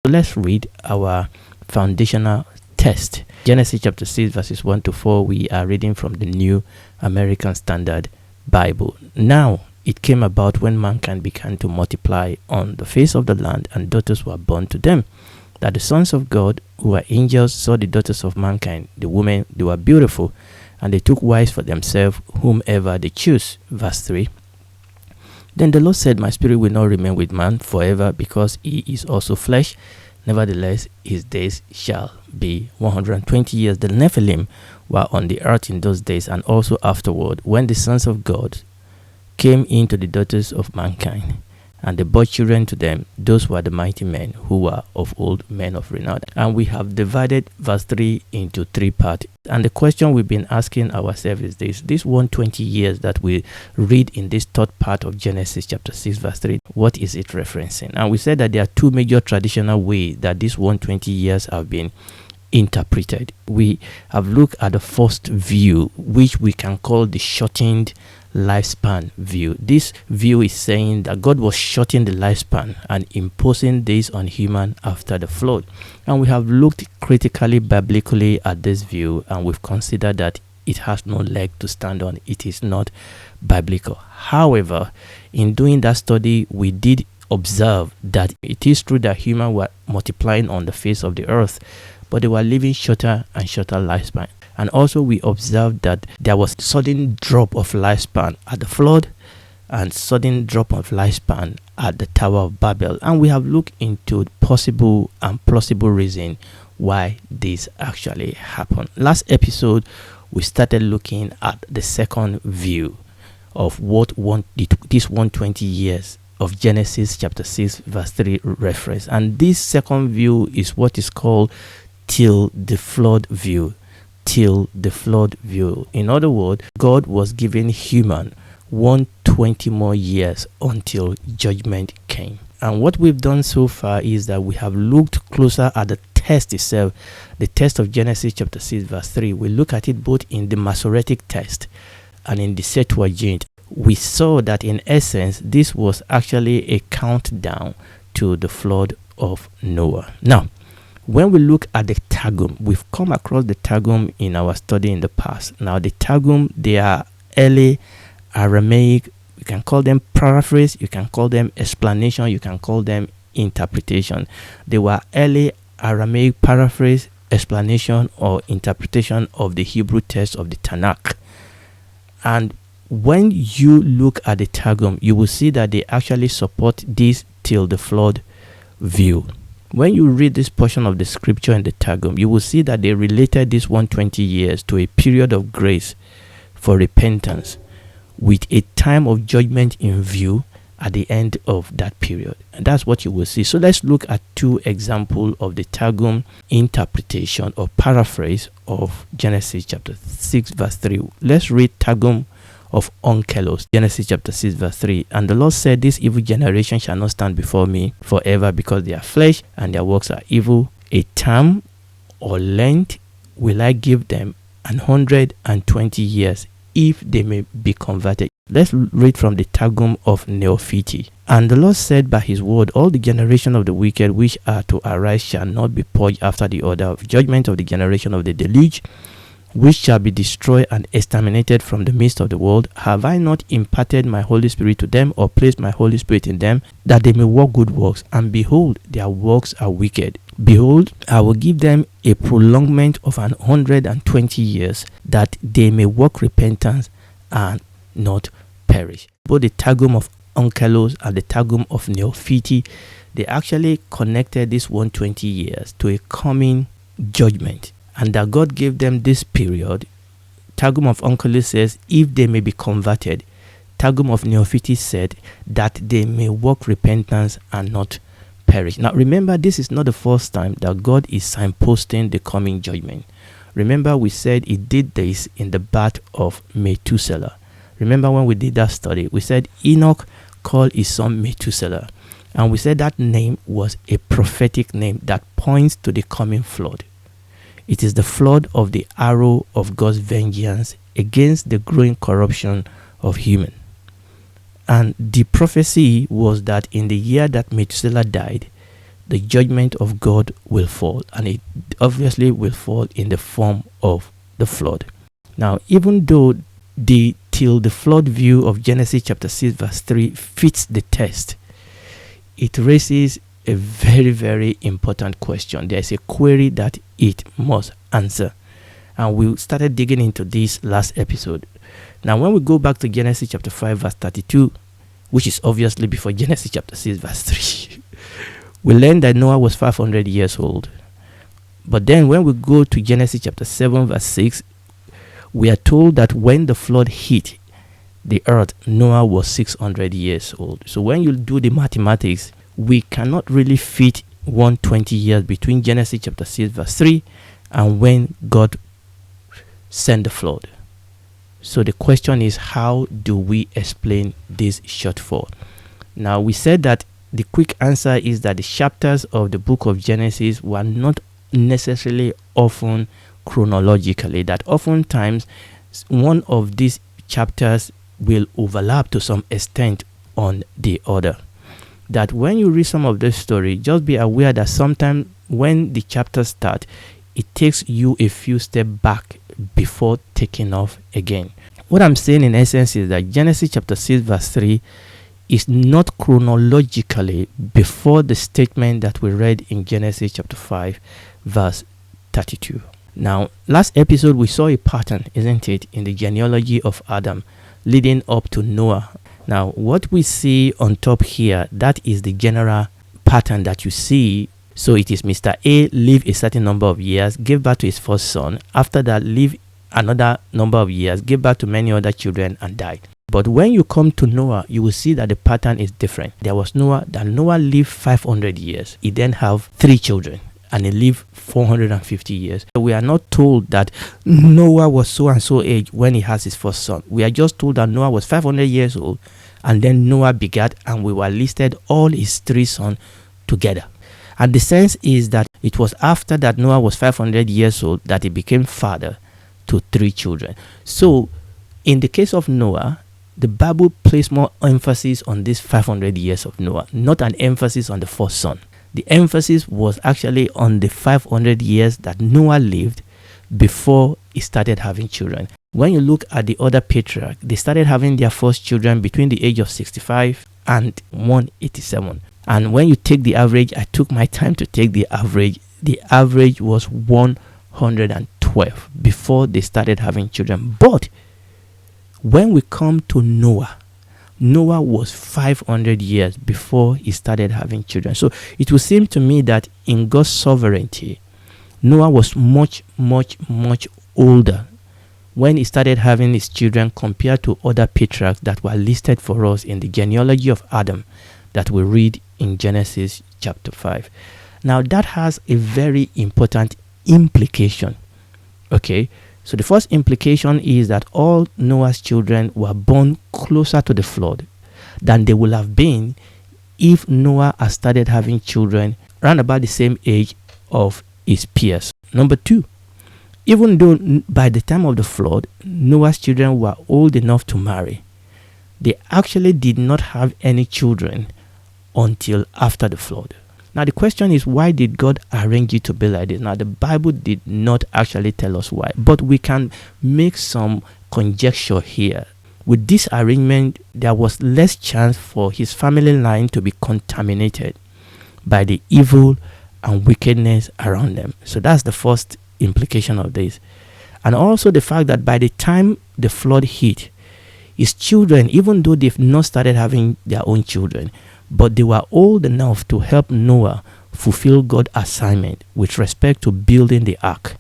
Let's read our foundational text. Genesis chapter 6 verses 1 to 4. We are reading from the New American Standard Bible. Now it came about when mankind began to multiply on the face of the land, and daughters were born to them, that the sons of God, who were angels, saw the daughters of mankind, the women, they were beautiful, and they took wives for themselves whomever they choose. Verse 3. Then the Lord said, my spirit will not remain with man forever, because he is also flesh. Nevertheless, his days shall be 120 years. The Nephilim were on the earth in those days, and also afterward, when the sons of God came into the daughters of mankind, and they bore children to them. Those were the mighty men who were of old, men of renown. And we have divided verse 3 into 3 parts. And the question we've been asking ourselves is this 120 years that we read in this third part of Genesis chapter 6 verse 3, what is it referencing? And we said that there are two major traditional ways that these 120 years have been interpreted. We have looked at the first view, which we can call the shortened lifespan view. This view is saying that God was shortening the lifespan and imposing this on human after the flood. And we have looked critically biblically at this view, and we've considered that it has no leg to stand on. It is not biblical. However, in doing that study, we did observe that it is true that humans were multiplying on the face of the earth, but they were living shorter and shorter lifespan. And also we observed that there was sudden drop of lifespan at the flood and sudden drop of lifespan at the Tower of Babel. And we have looked into possible and plausible reason why this actually happened. Last episode, we started looking at the second view of what this 120 years of Genesis chapter 6 verse 3 reference. And this second view is what is called till the flood view. Till the flood view. In other words, God was giving human 120 more years until judgment came. And what we've done so far is that we have looked closer at the text itself, the text of Genesis chapter 6 verse 3. We look at it both in the Masoretic text and in the Septuagint. We saw that in essence this was actually a countdown to the flood of Noah. Now, when we look at the Targum, we've come across the Targum in our study in the past. Now, the Targum, they are early Aramaic. You can call them paraphrase, you can call them explanation, you can call them interpretation. They were early Aramaic paraphrase, explanation, or interpretation of the Hebrew text of the Tanakh. And when you look at the Targum, you will see that they actually support this till the flood view. When you read this portion of the scripture in the Targum, you will see that they related this 120 years to a period of grace for repentance, with a time of judgment in view at the end of that period. And that's what you will see. So let's look at two examples of the Targum interpretation or paraphrase of Genesis chapter 6 verse 3. Let's read Targum of Onkelos, Genesis chapter 6 verse 3. And the Lord said, this evil generation shall not stand before me forever, because they are flesh and their works are evil. A term or length will I give them, 120 years, if they may be converted. Let's read from the Targum of Neophiti. And the Lord said by his word, all the generation of the wicked which are to arise shall not be purged after the order of judgment of the generation of the deluge, which shall be destroyed and exterminated from the midst of the world. Have I not imparted my Holy Spirit to them, or placed my Holy Spirit in them, that they may work good works? And behold, their works are wicked. Behold, I will give them a prolongment of 120 years, that they may work repentance and not perish. Both the Targum of Onkelos and the Targum of Neophiti, they actually connected this 120 years to a coming judgment, and that God gave them this period. Targum of Onkelos says, if they may be converted. Targum of Neophiti said that they may work repentance and not perish. Now remember, this is not the first time that God is signposting the coming judgment. Remember, we said he did this in the birth of Methuselah. Remember when we did that study, we said Enoch called his son Methuselah, and we said that name was a prophetic name that points to the coming flood. It is the flood of the arrow of God's vengeance against the growing corruption of human. And the prophecy was that in the year that Methuselah died, the judgment of God will fall, and it obviously will fall in the form of the flood. Now, even though the till the flood view of Genesis chapter 6 verse 3 fits the test, it raises a very, very important question. There is a query that it must answer, and we started digging into this last episode. Now, when we go back to Genesis chapter 5 verse 32, which is obviously before Genesis chapter 6 verse 3, we learn that Noah was 500 years old. But then when we go to Genesis chapter 7 verse 6, we are told that when the flood hit the earth, Noah was 600 years old. So when you do the mathematics, we cannot really fit 120 years between Genesis chapter 6 verse 3 and when God sent the flood. So the question is, how do we explain this shortfall? Now, we said that the quick answer is that the chapters of the book of Genesis were not necessarily often chronologically, that oftentimes one of these chapters will overlap to some extent on the other. That when you read some of this story, just be aware that sometimes when the chapters start, it takes you a few steps back before taking off again. What I'm saying in essence is that Genesis chapter 6 verse 3 is not chronologically before the statement that we read in Genesis chapter 5 verse 32. Now, last episode we saw a pattern, isn't it, in the genealogy of Adam leading up to Noah. Now, what we see on top here, that is the general pattern that you see. So it is Mr. A lived a certain number of years, gave birth to his first son. After that, lived another number of years, gave birth to many other children and died. But when you come to Noah, you will see that the pattern is different. There was Noah, that Noah lived 500 years. He then have 3 children, and he lived 450 years. We are not told that Noah was so and so age when he has his first son. We are just told that Noah was 500 years old, and then Noah begat, and we were listed all his 3 sons together. And the sense is that it was after that Noah was 500 years old that he became father to 3 children. So in the case of Noah, the Bible placed more emphasis on this 500 years of Noah, not an emphasis on the first son. The emphasis was actually on the 500 years that Noah lived before he started having children. When you look at the other patriarchs, they started having their first children between the age of 65 and 187. And when you take the average, I took my time to take the average was 112 before they started having children. But when we come to Noah, Noah was 500 years before he started having children. So it would seem to me that in God's sovereignty, Noah was much, much, much older when he started having his children compared to other patriarchs that were listed for us in the genealogy of Adam that we read in Genesis chapter 5. Now that has a very important implication. Okay, so the first implication is that all Noah's children were born closer to the flood than they would have been if Noah had started having children around about the same age of his peers. Number 2, even though by the time of the flood, Noah's children were old enough to marry, they actually did not have any children until after the flood. Now the question is, why did God arrange it to be like this? Now the Bible did not actually tell us why, but we can make some conjecture here. With this arrangement, there was less chance for his family line to be contaminated by the evil and wickedness around them. So that's the first implication of this. And also the fact that by the time the flood hit, his children, even though they've not started having their own children, but they were old enough to help Noah fulfill God's assignment with respect to building the ark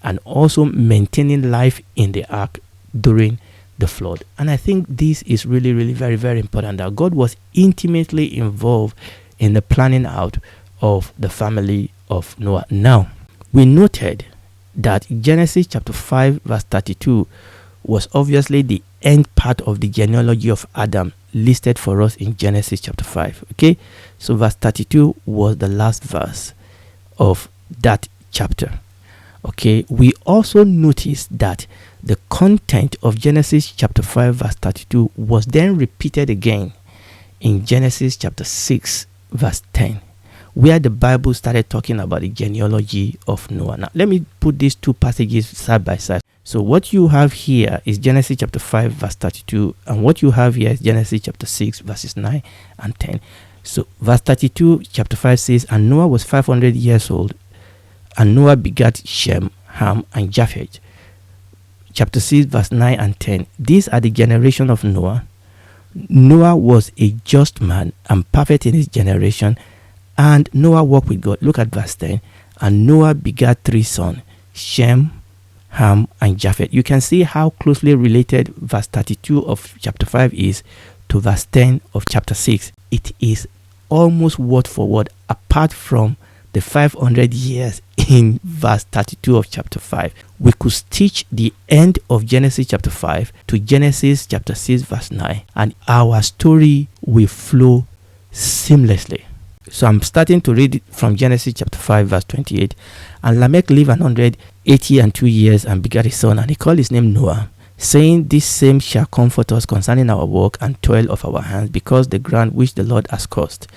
and also maintaining life in the ark during the flood. And I think this is really, really very, very important, that God was intimately involved in the planning out of the family of Noah. Now, we noted that Genesis chapter 5 verse 32 was obviously the end part of the genealogy of Adam listed for us in Genesis chapter 5. Okay, so verse 32 was the last verse of that chapter. Okay, we also noticed that the content of Genesis chapter 5 verse 32 was then repeated again in Genesis chapter 6 verse 10, where the Bible started talking about the genealogy of Noah. Now, let me put these two passages side by side. So what you have here is Genesis chapter 5 verse 32, and what you have here is Genesis chapter 6 verses 9 and 10. So verse 32, chapter 5 says, and Noah was 500 years old, and Noah begat Shem, Ham, and Japheth. Chapter 6 verse 9 and 10. These are the generation of Noah. Noah was a just man and perfect in his generation, and Noah walked with God. Look at verse 10. And Noah begat 3 sons, Shem, Ham, and Japheth. You can see how closely related verse 32 of chapter 5 is to verse 10 of chapter 6. It is almost word for word, apart from the 500 years in verse 32 of chapter 5. We could stitch the end of Genesis chapter 5 to Genesis chapter 6 verse 9, and our story will flow seamlessly. So I'm starting to read from Genesis chapter 5 verse 28. And Lamech lived 180 and 2 years and begat a son, and he called his name Noah, saying, this same shall comfort us concerning our work and toil of our hands, because the ground which the Lord has cursed.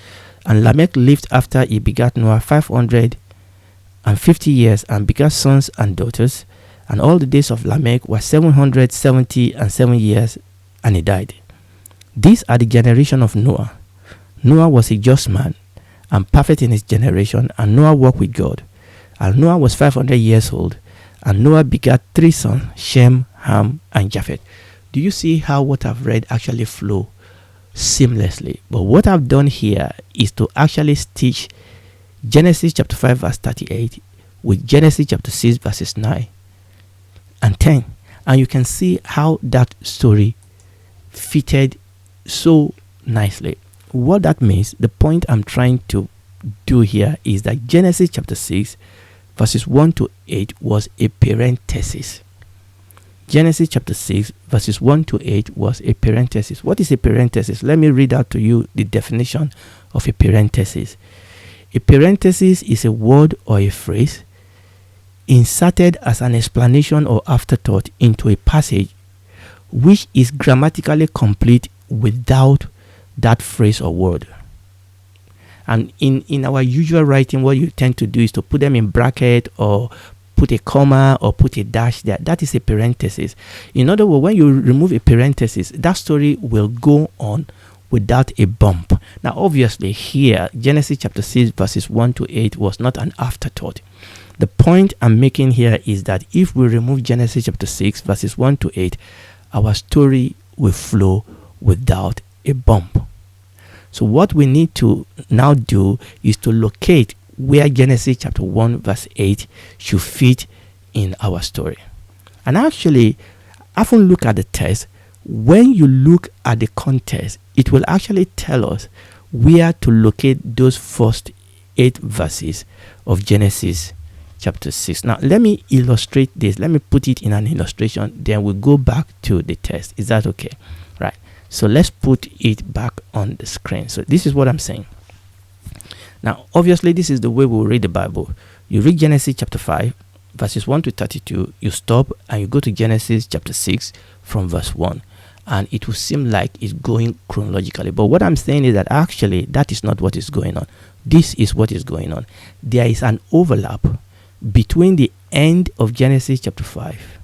And Lamech lived after he begat Noah 550 years and begat sons and daughters. And all the days of Lamech were 770 and 7 years, and he died. These are the generation of Noah. Noah was a just man and perfect in his generation, and Noah walked with God. And Noah was 500 years old, and Noah begat 3 sons, Shem, Ham, and Japheth. Do you see how what I've read actually flow seamlessly? But what I've done here is to actually stitch Genesis chapter 5 verse 38 with Genesis chapter 6 verses 9 and 10. And you can see how that story fitted so nicely. What that means, the point I'm trying to do here is that Genesis chapter 6 verses 1 to 8 was a parenthesis. Genesis chapter 6 verses 1 to 8 was a parenthesis. What is a parenthesis? Let me read out to you the definition of a parenthesis. A parenthesis is a word or a phrase inserted as an explanation or afterthought into a passage which is grammatically complete without that phrase or word. And in our usual writing, what you tend to do is to put them in bracket or put a comma or put a dash there. That is a parenthesis. In other words, when you remove a parenthesis, that story will go on without a bump. Now, obviously, here, Genesis chapter 6 verses 1 to 8 was not an afterthought. The point I'm making here is that if we remove Genesis chapter 6 verses 1 to 8, our story will flow without a bump. So what we need to now do is to locate where Genesis chapter 1 verse 8 should fit in our story. And actually, often look at the text. When you look at the context, it will actually tell us where to locate those first 8 verses of Genesis chapter 6. Now, let me illustrate this. Let me put it in an illustration. Then we'll go back to the text. Is that okay? Right. So let's put it back on the screen. So this is what I'm saying. Now, obviously, this is the way we'll read the Bible. You read Genesis chapter 5, verses 1 to 32. You stop and you go to Genesis chapter 6 from verse 1. And it will seem like it's going chronologically. But what I'm saying is that actually, that is not what is going on. This is what is going on. There is an overlap between the end of Genesis chapter 5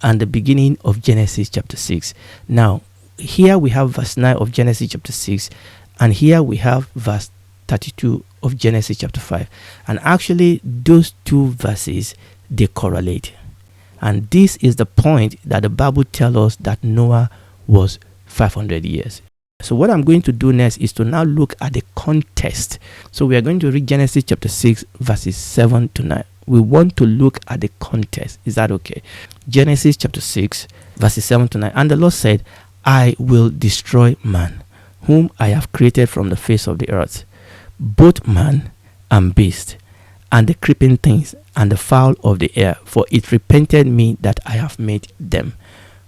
and the beginning of Genesis chapter 6. Now, here we have verse 9 of Genesis chapter 6, and here we have verse 32 of Genesis chapter 5. And actually, those two verses, they correlate. And this is the point that the Bible tells us that Noah was 500 years. So what I'm going to do next is to now look at the context. So we are going to read Genesis chapter 6 verses 7 to 9. We want to look at the context. Is that okay? Genesis chapter 6 verses 7 to 9. And the Lord said, I will destroy man, whom I have created from the face of the earth, both man and beast, and the creeping things, and the fowl of the air, for it repented me that I have made them.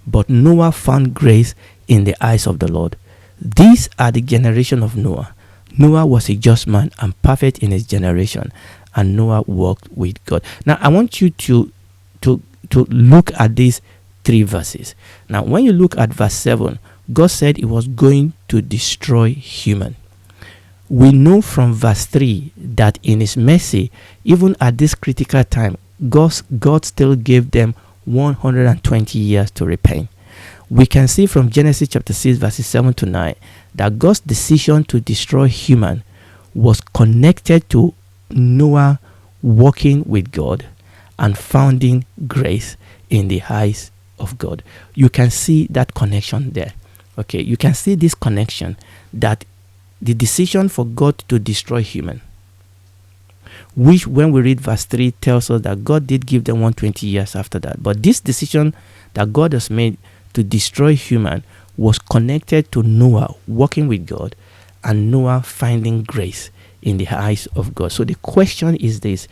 But Noah found grace in the eyes of the Lord. These are the generation of Noah. Noah was a just man and perfect in his generation, and Noah walked with God. Now, I want you to look at these 3 verses. Now, when you look at verse 7, God said he was going to destroy human. We know from verse 3 that in his mercy, even at this critical time, God still gave them 120 years to repent. We can see from Genesis chapter 6 verses 7 to 9 that God's decision to destroy human was connected to Noah walking with God and finding grace in the eyes of God. You can see that connection there. Okay, you can see this connection, that the decision for God to destroy human, which when we read verse 3 tells us that God did give them 120 years after that. But this decision that God has made to destroy human was connected to Noah walking with God and Noah finding grace in the eyes of God. So the question is this: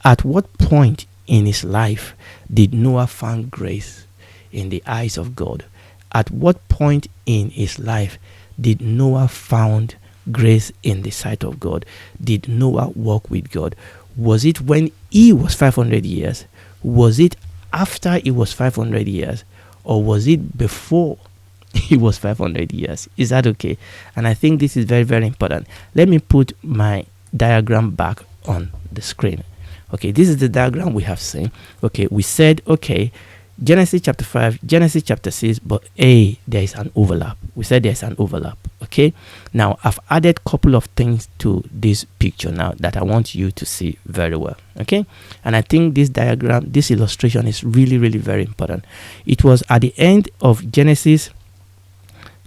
at what point in his life did Noah find grace in the eyes of God? At what point in his life did Noah found grace in the sight of God? Did Noah walk with God? Was it when he was 500 years? Was it after he was 500 years? Or was it before he was 500 years? Is that okay? And I think this is very, very important. Let me put my diagram back on the screen. Okay, this is the diagram we have seen. Okay, we said, okay, Genesis chapter 5, Genesis chapter 6, but there is an overlap. We said there's an overlap. Okay, now I've added a couple of things to this picture now that I want you to see very well. Okay, and I think this diagram, this illustration is really, really very important. It was at the end of Genesis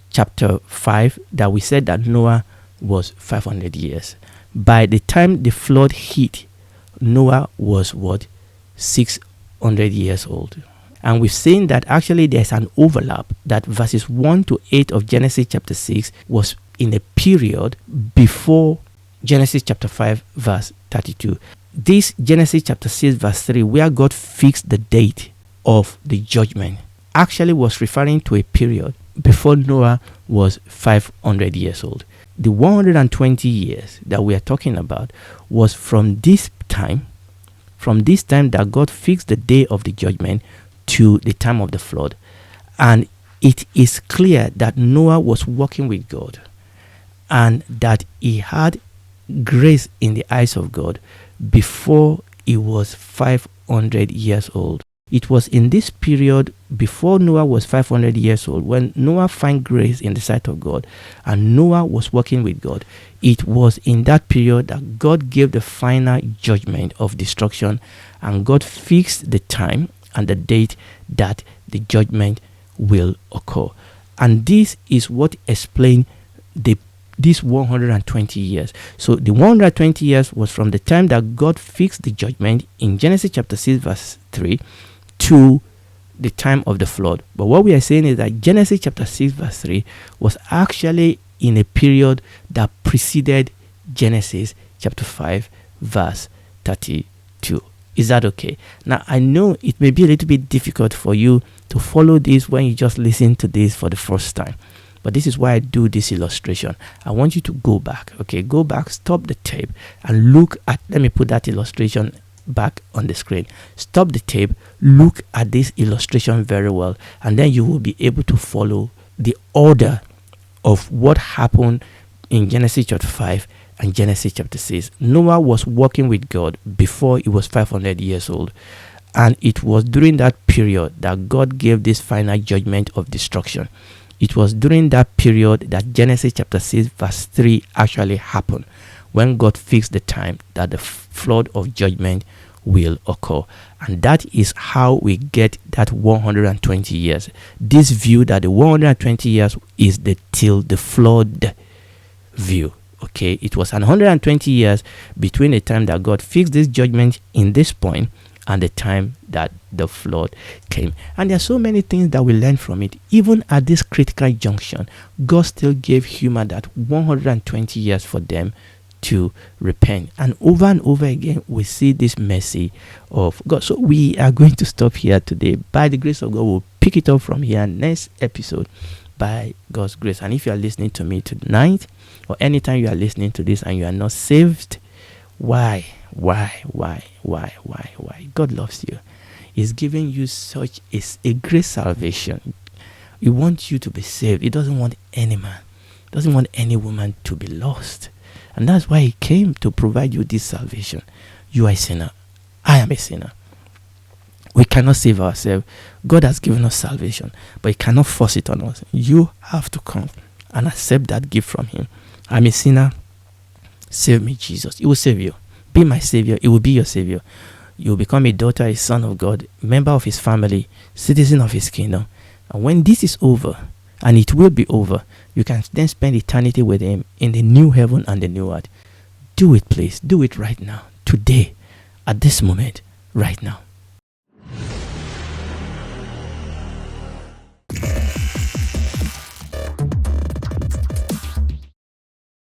chapter 5 that we said that Noah was 500 years. By the time the flood hit, Noah was what? 600 years old. And we've seen that actually there's an overlap, that verses 1 to 8 of Genesis chapter 6 was in a period before Genesis chapter 5 verse 32. This Genesis chapter 6 verse 3, where God fixed the date of the judgment, actually was referring to a period before Noah was 500 years old. The 120 years that we are talking about was from this time that God fixed the day of the judgment to the time of the flood. And it is clear that Noah was walking with God and that he had grace in the eyes of God before he was 500 years old. It was in this period before Noah was 500 years old when Noah found grace in the sight of God and Noah was walking with God. It was in that period that God gave the final judgment of destruction, and God fixed the time and the date that the judgment will occur. And this is what explains this 120 years. So the 120 years was from the time that God fixed the judgment in Genesis chapter 6 verse 3 to the time of the flood. But what we are saying is that Genesis chapter 6 verse 3 was actually in a period that preceded Genesis chapter 5 verse 32. Is that okay? Now, I know it may be a little bit difficult for you to follow this when you just listen to this for the first time. But this is why I do this illustration. I want you to go back. Okay, go back, stop the tape, and look at, let me put that illustration back on the screen. Stop the tape, look at this illustration very well, and then you will be able to follow the order of what happened in Genesis chapter 5 and Genesis chapter 6. Noah was walking with God before he was 500 years old. And it was during that period that God gave this final judgment of destruction. It was during that period that Genesis chapter 6 verse 3 actually happened, when God fixed the time that the flood of judgment will occur. And that is how we get that 120 years. This view that the 120 years is the till the flood view. Okay, it was 120 years between the time that God fixed this judgment in this point and the time that the flood came. And there are so many things that we learn from it. Even at this critical junction, God still gave human that 120 years for them to repent. And over again, we see this mercy of God. So we are going to stop here today. By the grace of God, we'll pick it up from here next episode by God's grace. And if you are listening to me tonight, or anytime you are listening to this and you are not saved, why? God loves you. He's giving you such a great salvation. He wants you to be saved. He doesn't want any man, doesn't want any woman to be lost. And that's why he came to provide you this salvation. You are a sinner. I am a sinner. We cannot save ourselves. God has given us salvation, but he cannot force it on us. You have to come and accept that gift from him. I'm a sinner. Save me, Jesus. He will save you. Be my savior. He will be your savior. You will become a daughter, a son of God, member of his family, citizen of his kingdom. And when this is over, and it will be over, you can then spend eternity with him in the new heaven and the new earth. Do it, please. Do it right now. Today. At this moment. Right now.